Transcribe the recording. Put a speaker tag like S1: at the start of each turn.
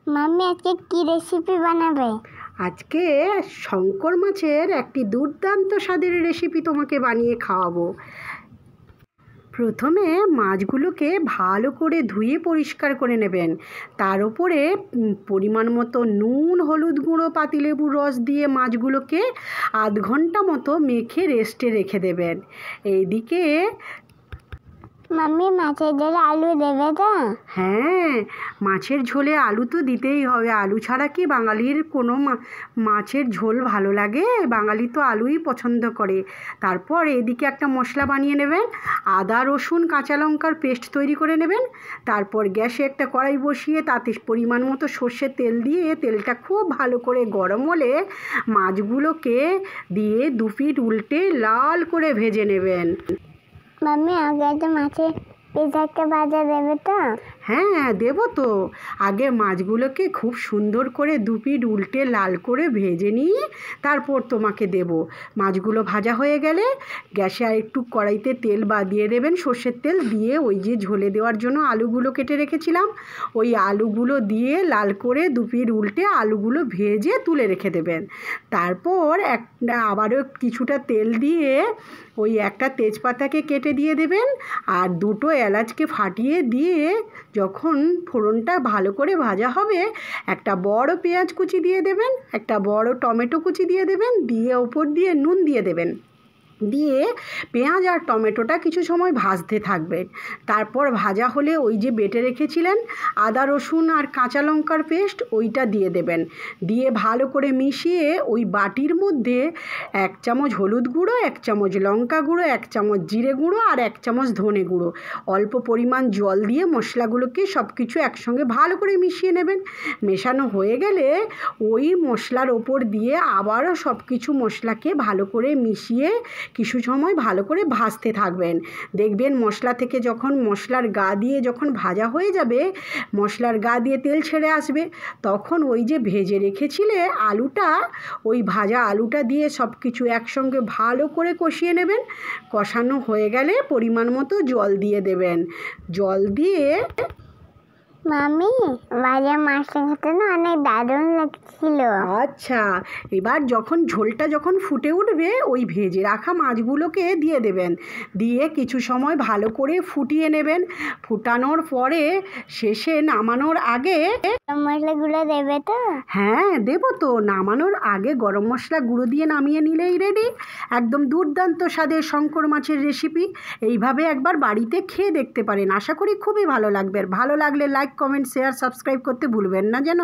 S1: Mummy আজকে কি recipe বানাবে?
S2: আজকে শঙ্কর মাছের একটি দুর্দান্ত স্বাদের রেসিপি তোমাকে বানিয়ে খাওয়াবো। প্রথমে মাছগুলোকে ভালো করে ধুয়ে পরিষ্কার করে নেবেন। তার উপরে পরিমাণ মতো নুন, হলুদ গুঁড়ো, পাতিলেবুর রস দিয়ে মাছগুলোকে আধ ঘন্টা মতো মেখে রেস্টে রেখে দেবেন। এইদিকে
S1: মাম্মি মাছের ঝোলে আলু দেবে তো?
S2: হ্যাঁ, মাছের ঝোলে আলু তো দিতেই হবে। আলু ছাড়া কি বাঙালির কোনো মাছের ঝোল ভালো লাগে? বাঙালি তো আলুই পছন্দ করে। তারপর এদিকে একটা মশলা বানিয়ে নেবেন। আদা, রসুন, কাঁচা লঙ্কার পেস্ট তৈরি করে নেবেন। তারপর গ্যাসে একটা কড়াই বসিয়ে তাতে পরিমাণ মতো সর্ষের তেল দিয়ে তেলটা খুব ভালো করে গরম হলে মাছগুলোকে দিয়ে দু পিঠ উল্টে লাল করে ভেজে নেবেন।
S1: মাম্মি আগে একটা মাছের পিস একটা ভাজা দেবে তো?
S2: হ্যাঁ, দেবো তো। আগে মাছগুলোকে খুব সুন্দর করে দু পিঠ উল্টে লাল করে ভেজে নিয়ে তারপর তোমাকে দেব। মাছগুলো ভাজা হয়ে গেলে গ্যাসে আর একটু কড়াইতে তেল দিয়ে দেবেন, সর্ষের তেল দিয়ে ওই যে ঝোলে দেওয়ার জন্য আলুগুলো কেটে রেখেছিলাম ওই আলুগুলো দিয়ে লাল করে দু পিঠ উল্টে আলুগুলো ভেজে তুলে রেখে দেবেন। তারপর আবারও কিছুটা তেল দিয়ে ওই একটা তেজপাতাকে কেটে দিয়ে দেবেন আর দুটো এলাচকে ফাটিয়ে দিয়ে যখন ফোড়নটা ভালো করে ভাজা হবে একটা বড় পেঁয়াজ কুচি দিয়ে দেবেন, একটা বড় টমেটো কুচি দিয়ে দেবেন, দিয়ে ওপর দিয়ে নুন দিয়ে দেবেন, দিয়ে পেঁয়াজ আর টমেটোটা কিছু সময় ভাজতে থাকবেন। তারপর ভাজা হলে ওই যে বেটে রেখেছিলেন আদা, রসুন আর কাঁচা লঙ্কার পেস্ট ওইটা দিয়ে দেবেন। দিয়ে ভালো করে মিশিয়ে ওই বাটির মধ্যে 1 চামচ হলুদ গুঁড়ো, 1 চামচ লঙ্কা গুঁড়ো, 1 চামচ জিরে গুঁড়ো আর 1 চামচ ধনে গুঁড়ো অল্প পরিমাণ জল দিয়ে মশলাগুলোকে সব কিছু একসঙ্গে ভালো করে মিশিয়ে নেবেন। মেশানো হয়ে গেলে ওই মশলার ওপর দিয়ে আবারও সব কিছু মশলাকে ভালো করে মিশিয়ে কিছু সময় ভালো করে ভাজতে থাকবেন। দেখবেন মশলা থেকে যখন মশলার গা দিয়ে যখন ভাজা হয়ে যাবে, মশলার গা দিয়ে তেল ছেড়ে আসবে, তখন ওই যে ভেজে রেখেছিলে আলুটা ওই ভাজা আলুটা দিয়ে সব কিছু একসঙ্গে ভালো করে কষিয়ে নেবেন। কষানো হয়ে গেলে পরিমাণ মতো জল দিয়ে দেবেন। জল দিয়ে
S1: মাম্মি ভাজা মাছটা খেতে না অনেক দারুণ লাগছিল।
S2: আচ্ছা, এবার যখন ঝোলটা যখন ফুটে উঠবে ওই ভেজে রাখা মাছগুলোকে দিয়ে দেবেন। দিয়ে কিছু সময় ভালো করে ফুটিয়ে নেবেন। ফুটানোর পরে শেষে নামানোর আগে
S1: মশলাগুলো দেবে তো?
S2: হ্যাঁ, দেবো তো। নামানোর আগে গরম মশলা গুঁড়ো দিয়ে নামিয়ে নিলেই রেডি। একদম দুর্দান্ত স্বাদের শঙ্কর মাছের রেসিপি। এইভাবে একবার বাড়িতে খেয়ে দেখতে পারেন, আশা করি খুবই ভালো লাগবে। ভালো লাগলে লাইক, কমেন্ট, শেয়ার, সাবস্ক্রাইব করতে ভুলবেন না যেন।